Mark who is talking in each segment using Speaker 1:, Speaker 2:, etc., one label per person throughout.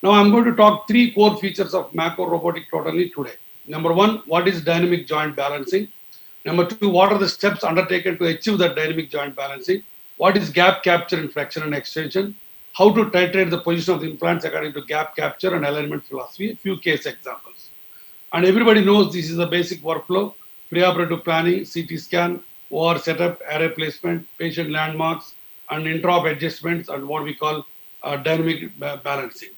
Speaker 1: Now I'm going to talk three core features of macro robotic totally today. Number one, what is dynamic joint balancing? Number two, what are the steps undertaken to achieve that dynamic joint balancing? What is gap capture in flexion and extension? How to titrate the position of the implants according to gap capture and alignment philosophy? A few case examples. And everybody knows this is a basic workflow: preoperative planning, CT scan, OR setup, array placement, patient landmarks, and intra-op adjustments, and what we call dynamic balancing.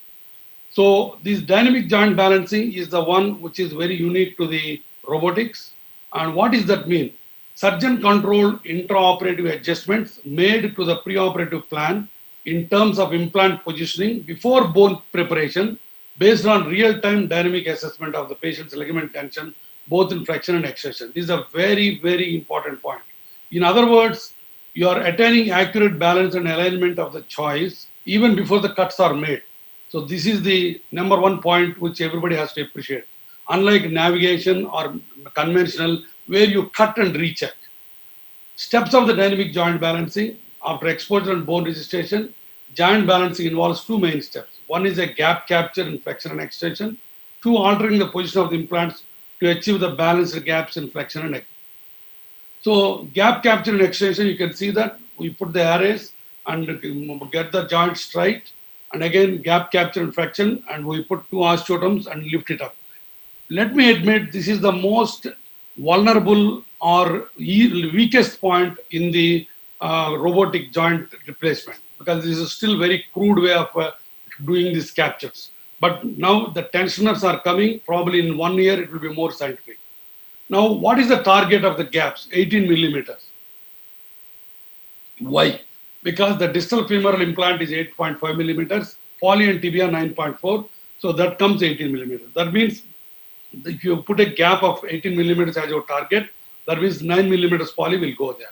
Speaker 1: So this dynamic joint balancing is the one which is very unique to the robotics. And what does that mean? Surgeon controlled intraoperative adjustments made to the preoperative plan in terms of implant positioning before bone preparation based on real-time dynamic assessment of the patient's ligament tension, both in flexion and extension. This is a very, very important point. In other words, you are attaining accurate balance and alignment of the choice even before the cuts are made. So this is the number one point which everybody has to appreciate. Unlike navigation or conventional, where you cut and recheck. Steps of the dynamic joint balancing. After exposure and bone registration, joint balancing involves two main steps. One is a gap capture in flexion and extension. Two, altering the position of the implants to achieve the balanced gaps in flexion and extension. So gap capture and extension, you can see that we put the arrays and get the joint straight. And again, gap capture and flexion, and we put two osteotomes and lift it up. Let me admit, this is the most vulnerable or weakest point in the robotic joint replacement, because this is still very crude way of doing these captures. But now the tensioners are coming, probably in 1 year it will be more scientific. Now, what is the target of the gaps? 18 millimeters. Why? Because the distal femoral implant is 8.5 millimeters, poly and tibia 9.4, so that comes 18 millimeters. That means if you put a gap of 18 millimeters as your target, that means 9 millimeters poly will go there.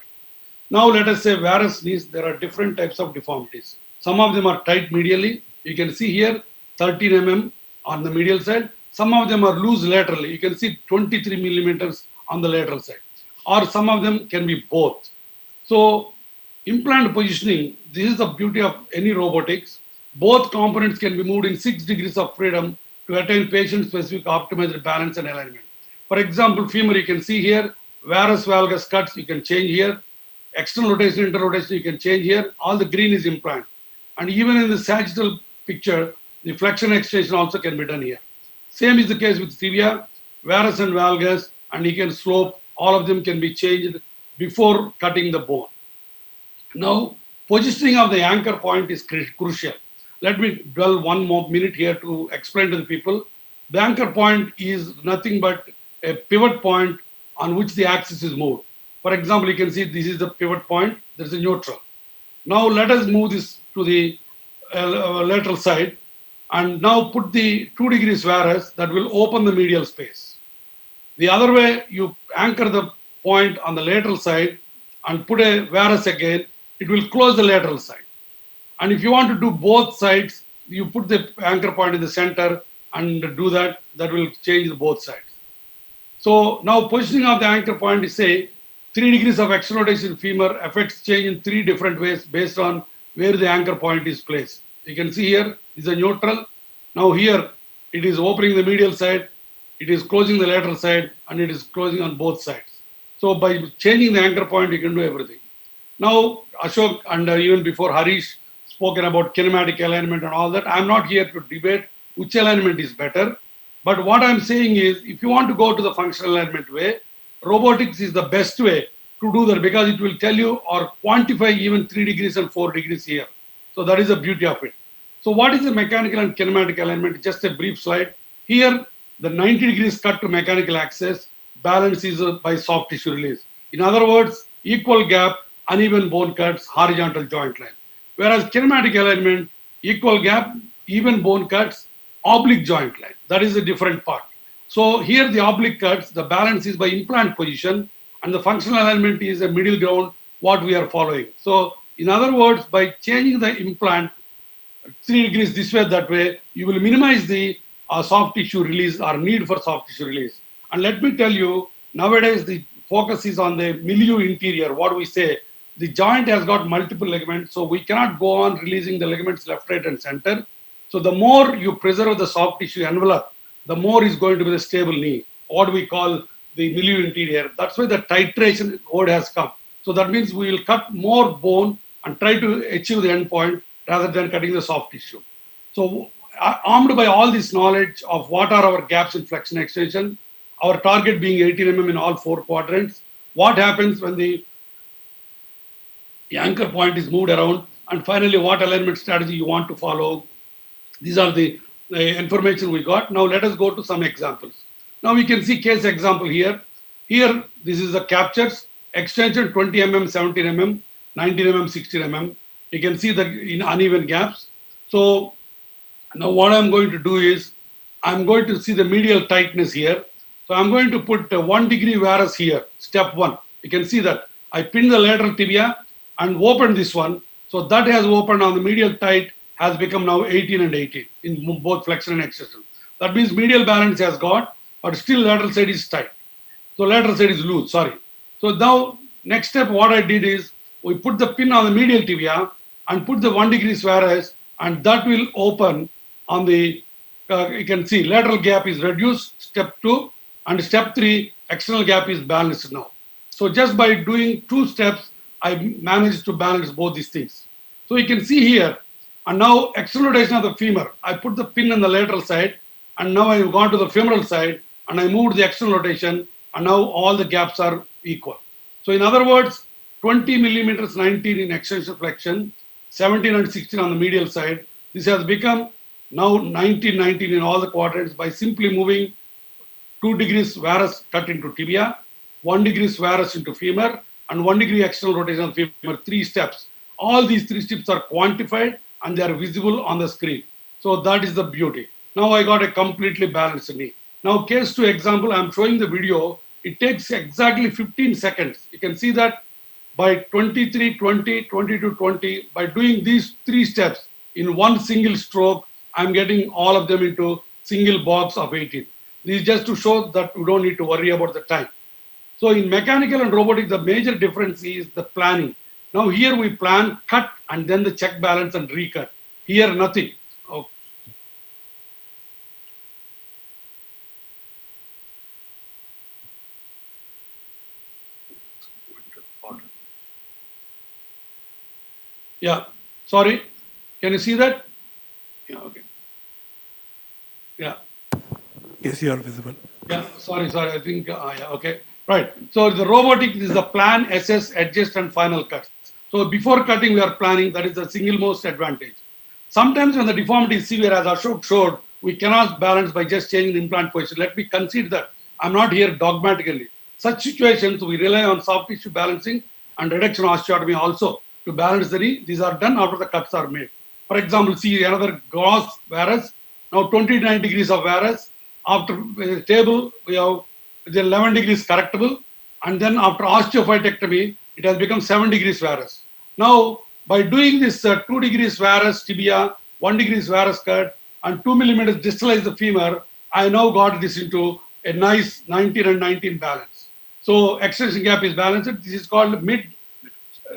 Speaker 1: Now let us say varus knees, there are different types of deformities. Some of them are tight medially. You can see here 13 mm on the medial side. Some of them are loose laterally. You can see 23 millimeters on the lateral side. Or some of them can be both. So implant positioning, this is the beauty of any robotics. Both components can be moved in 6 degrees of freedom to attain patient-specific optimized balance and alignment. For example, femur, you can see here, varus valgus cuts, you can change here. External rotation, inter-rotation, you can change here. All the green is implant. And even in the sagittal picture, the flexion extension also can be done here. Same is the case with tibia, varus and valgus, and you can slope. All of them can be changed before cutting the bone. Now, positioning of the anchor point is crucial. Let me dwell one more minute here to explain to the people. The anchor point is nothing but a pivot point on which the axis is moved. For example, you can see this is the pivot point, there is a neutral. Now let us move this to the lateral side and now put the 2 degrees varus that will open the medial space. The other way, you anchor the point on the lateral side and put a varus again, it will close the lateral side. And if you want to do both sides, you put the anchor point in the center and do that, that will change both sides. So now positioning of the anchor point is, say, 3 degrees of external rotation femur affects change in 3 different ways based on where the anchor point is placed. You can see here is a neutral. Now here it is opening the medial side, it is closing the lateral side, and it is closing on both sides. So by changing the anchor point, you can do everything. Now Ashok and even before Harish spoken about kinematic alignment and all that. I'm not here to debate which alignment is better. But what I'm saying is, if you want to go to the functional alignment way, robotics is the best way to do that, because it will tell you or quantify even 3 degrees and 4 degrees here. So that is the beauty of it. So what is the mechanical and kinematic alignment? Just a brief slide. Here, the 90 degrees cut to mechanical axis, balance is by soft tissue release. In other words, equal gap, uneven bone cuts, horizontal joint line. Whereas kinematic alignment, equal gap, even bone cuts, oblique joint line. That is a different part. So here the oblique cuts, the balance is by implant position, and the functional alignment is a middle ground, what we are following. So in other words, by changing the implant 3 degrees this way, that way, you will minimize the soft tissue release or need for soft tissue release. And let me tell you, nowadays the focus is on the milieu interior, what we say. The joint has got multiple ligaments, so we cannot go on releasing the ligaments left, right, and center. So the more you preserve the soft tissue envelope, the more is going to be the stable knee, what we call the milieu interior. That's why the titration word has come. So that means we will cut more bone and try to achieve the endpoint rather than cutting the soft tissue. So armed by all this knowledge of what are our gaps in flexion extension, our target being 18 mm in all four quadrants, what happens when the anchor point is moved around, and finally what alignment strategy you want to follow. These are the information we got. Now let us go to some examples. Now we can see case example here. Here, this is the captures, extension 20 mm, 17 mm, 19 mm, 16 mm. You can see the in uneven gaps. So now what I'm going to do is, I'm going to see the medial tightness here. So I'm going to put 1 degree varus here, step 1. You can see that. I pin the lateral tibia and open this one. So that has opened on the medial tight, has become now 18 and 18 in both flexion and extension. That means medial balance has got, but still lateral side is tight. So lateral side is loose, sorry. So now next step what I did is, we put the pin on the medial tibia and put the 1 degree varus, and that will open on the, you can see lateral gap is reduced, step 2, and step 3, external gap is balanced now. So just by doing 2 steps, I managed to balance both these things. So you can see here, and now external rotation of the femur. I put the pin on the lateral side, and now I've gone to the femoral side, and I moved the external rotation, and now all the gaps are equal. So in other words, 20 millimeters 19 in extension flexion, 17 and 16 on the medial side. This has become now 19, 19 in all the quadrants by simply moving 2 degrees varus cut into tibia, 1 degree varus into femur, and 1 degree external rotation of femur, 3 steps. All these 3 steps are quantified and they are visible on the screen. So that is the beauty. Now I got a completely balanced knee. Now case 2 example, I'm showing the video. It takes exactly 15 seconds. You can see that by 23, 20, 22, 20, by doing these 3 steps in one single stroke, I'm getting all of them into single box of 18. This is just to show that we don't need to worry about the time. So in mechanical and robotic, the major difference is the planning. Now here we plan, cut, and then the check balance and recut. Here nothing. Oh. Yeah, sorry. Can you see that? Yeah, okay. Yeah.
Speaker 2: Yes, you are visible.
Speaker 1: Yeah, sorry, I think, yeah, okay. Right. So the robotic is the plan, assess, adjust, and final cuts. So before cutting, we are planning. That is the single most advantage. Sometimes when the deformity is severe, as Ashok showed, we cannot balance by just changing the implant position. Let me concede that. I'm not here dogmatically. Such situations, we rely on soft tissue balancing and reduction osteotomy also to balance the knee. These are done after the cuts are made. For example, see another gross varus. Now 29 degrees of varus. After the table, we have the 11 degrees correctable. And then after osteophytectomy, it has become 7 degrees varus. Now, by doing this 2 degrees varus tibia, 1 degrees varus cut, and 2 millimeters distalize the femur, I now got this into a nice 19 and 19 balance. So extension gap is balanced. This is called mid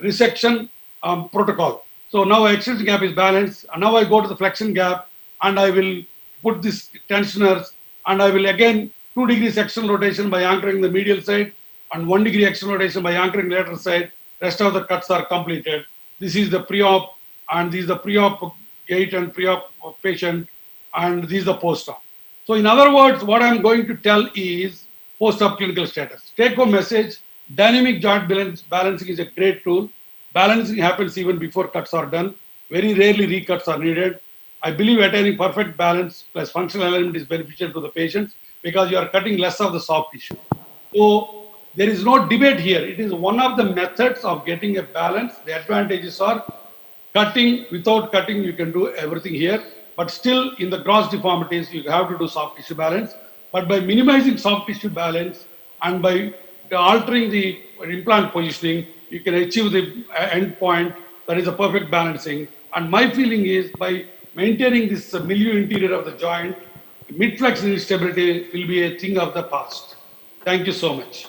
Speaker 1: resection protocol. So now extension gap is balanced, and now I go to the flexion gap, and I will put this tensioners, and I will again 2 degrees external rotation by anchoring the medial side, and 1 degree external rotation by anchoring lateral side. Rest of the cuts are completed. This is the pre-op, and this is the pre-op gait and pre-op patient, and this is the post-op. So in other words, what I'm going to tell is post-op clinical status. Take home message, dynamic joint balancing is a great tool. Balancing happens even before cuts are done. Very rarely recuts are needed. I believe attaining perfect balance plus functional alignment is beneficial to the patients because you are cutting less of the soft tissue. So there is no debate here. It is one of the methods of getting a balance. The advantages are cutting. Without cutting, you can do everything here. But still, in the gross deformities, you have to do soft tissue balance. But by minimizing soft tissue balance and by altering the implant positioning, you can achieve the end point that is a perfect balancing. And my feeling is by maintaining this milieu interior of the joint, mid-flexion instability will be a thing of the past. Thank you so much.